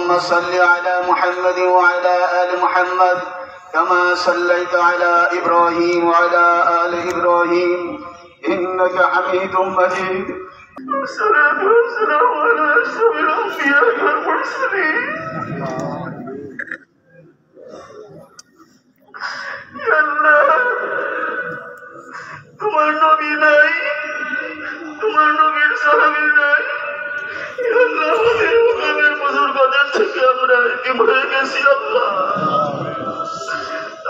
اللهم صل على محمد وعلى آل محمد كما صليت على إبراهيم وعلى آل إبراهيم إنك حميد مجيد. والصلاة والسلام على أشرف الأنبياء والمرسلين. يا الله তোমার নবী নাই, তোমার নবীর সাহাবী নাই। ইয়া আল্লাহ আমাদের বুজুর্গদের থেকে আমরা এগিয়ে হয়ে গেছি। আল্লাহ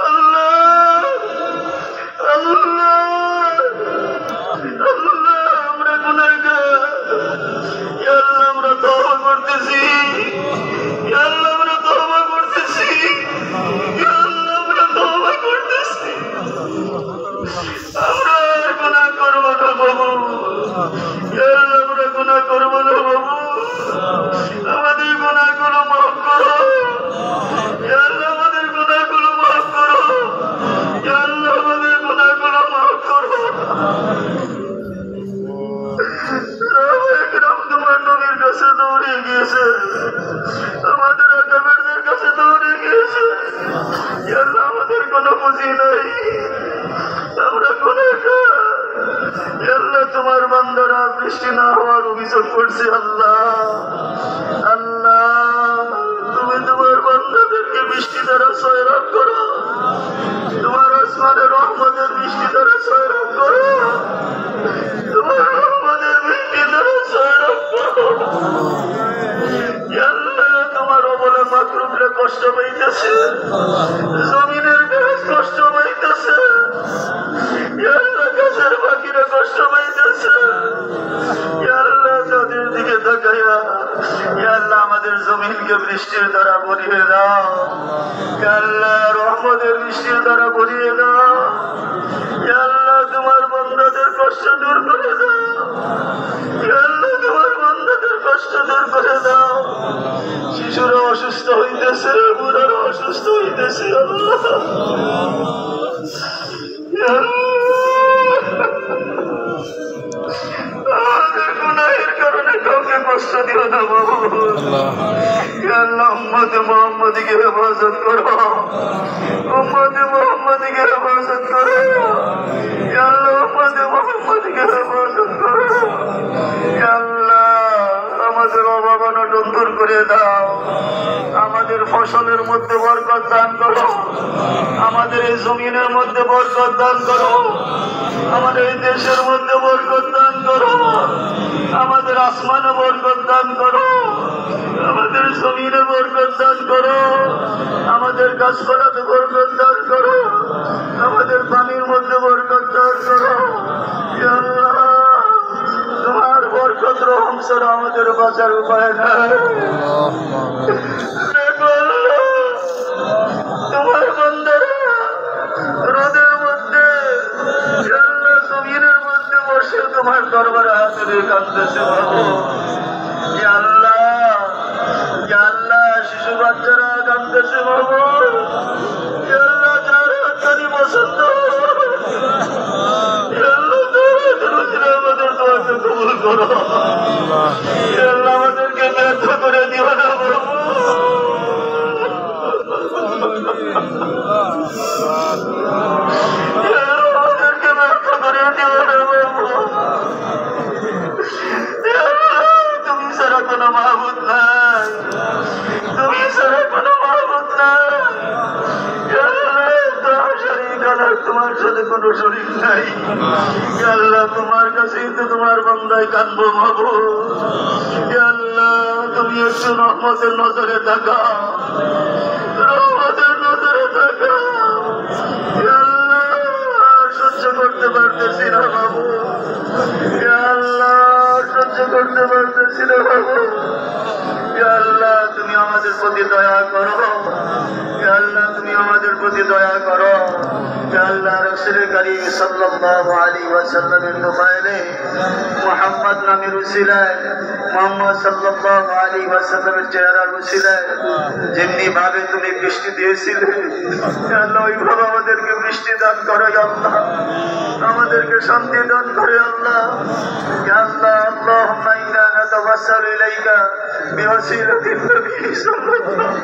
আল্লাহ আল্লাহ আল্লাহ আমরা গুনাহগার। ইয়া আল্লাহ আমরা তওবা করতেছি। ইয়া আল্লাহ আমরা তওবা করতেছি। ইয়া আল্লাহ আমরা তওবা করতেছি। আমরা গুনাহ করব না বাবু। ইয়া আল্লাহ আমরা গুনাহ করব না বাবু। আমাদের গুনাহগুলো মাফ করো। ইয়া আল্লাহ আমাদের গুনাহগুলো মাফ করো। ইয়া আল্লাহ আমাদের গুনাহগুলো মাফ করো। সাহাবায়ে-কেরাম তোমার নবীর কাছে দৌড়ে গিয়েছে, আমাদের আকাবেরদের কাছে দৌড়ে গিয়েছে। ইয়া আল্লাহ আমাদের কোনো পুঁজি নাই, আমরা গুনাহগার। ইয়া আল্লাহ তোমার বান্দারা বৃষ্টি না হওয়ার অভিযোগ করছে। আল্লাহ আল্লাহ তুমি তোমার বান্দাদেরকে বৃষ্টি দ্বারা সয়রাব করো, তোমার আসমানের রহমতের বৃষ্টি দ্বারা সয়রাব করো, তোমার রহমতের বৃষ্টি দ্বারা সয়রাব করো। ইয়া আল্লাহ তোমার অবলা মাকরুমরা কষ্ট পাইতেছে, জমিনের গাছ কষ্ট পাইতেছে। ইয়া আল্লাহ গাছের পাখিরা কষ্ট পাইতেছে। ইয়া আল্লাহ তাদের দিকে তাকাইয়া ইয়া আল্লাহ আমাদের জমিনকে বৃষ্টির দ্বারা ভরিয়ে দাও। ইয়া আল্লাহ রহমতের বৃষ্টির দ্বারা ভরিয়ে দাও। ইয়া আল্লাহ তোমার বান্দাদের কষ্ট দূর করে দাও। ইয়া আল্লাহ তোমার বান্দাদের কষ্ট দূর করে দাও। শিশুরা অসুস্থ হইতেছে, বুড়ারা অসুস্থ হইতেছে। আল্লাহ আমাদের গুনাহের কারণে কাউকে কষ্ট দিও না বাবু। ইয়া আল্লাহ উম্মতে মুহাম্মাদীকে হেফাজত করো, উম্মতে মুহাম্মাদীকে হেফাজত করো। ইয়া আল্লাহ উম্মতে মুহাম্মাদীকে হেফাজত করো। ইয়া আল্লাহ আমাদের অভাব অনটন দূর করে দাও। আমাদের ফসলের মধ্যে বরকত দান করো, আমাদের এই জমিনের মধ্যে বরকত দান করো, আমাদের এই দেশের মধ্যে বরকত দান করো, আমাদের আসমানে বরকত দান করো, আমাদের জমিনে বরকত দান করো, আমাদের গাছপালাতে বরকত দান করো, আমাদের পানির মধ্যে বরকত দান করো। ইয়া আল্লাহ তোমার বরকত রহম ছাড়া আমাদের বাঁচার উপায় নাই। তোমার বান্দারা রোদের মধ্যে জমিনের মধ্যে বসে তোমার দরবারে হাতে রেখে কাঁদতেছে বাবু। ইয়া আল্লাহ ইয়া আল্লাহ শিশু বাচ্চারা কাঁদতেছে বাবু। ইয়া আল্লাহ যার হাতখানি পছন্দ আমাদের দোয়াকে কবুল করো। ইয়া আল্লাহ আমাদেরকে ব্যর্থ করে দিও না বাবু। আমাদেরকে ব্যর্থ করে দিও না বাবু। তুমি ছাড়া কোনো মাহবুদ নাই, তুমি ছাড়া কোনো মাহবুদ নাই। তোমার সাথে কোনো শরীর নাই। ইয়া আল্লাহ তোমার কাছেই তো তোমার বান্দায় কাঁদবো মাবুদ। ইয়া আল্লাহ তুমি একটু রহমতের নজরে তাকাও, রহমতের নজরে তাকাও। ইয়া আল্লাহ সহ্য করতে পারতেছি না বাবু। ইয়া আল্লাহ সহ্য করতে পারতেছি না বাবু। ইয়া আল্লাহ তুমি আমাদের প্রতি দয়া করো। ইয়া আল্লাহ তুমি আমাদের প্রতি দয়া করো। ইয়া আল্লাহ রাসূল কারীম সাল্লাল্লাহু আলাইহি ওয়াসাল্লামের নুফাইলে মুহাম্মদ নামের উসিলায় মুহাম্মদ সাল্লাল্লাহু আলাইহি ওয়াসাল্লামের চেহারার উসিলায় যেমনি ভাবে তুমি বৃষ্টি দিয়েছিলে, ইয়া আল্লাহ ওইভাবে আমাদেরকে বৃষ্টি দান করো। ইয়া আল্লাহ আমাদেরকে শান্তি দান করে। আল্লাহ ইয়া আল্লাহ আল্লাহুম্মা ইন্না نتوسل إليك بوسيلة النبي صلى الله عليه وسلم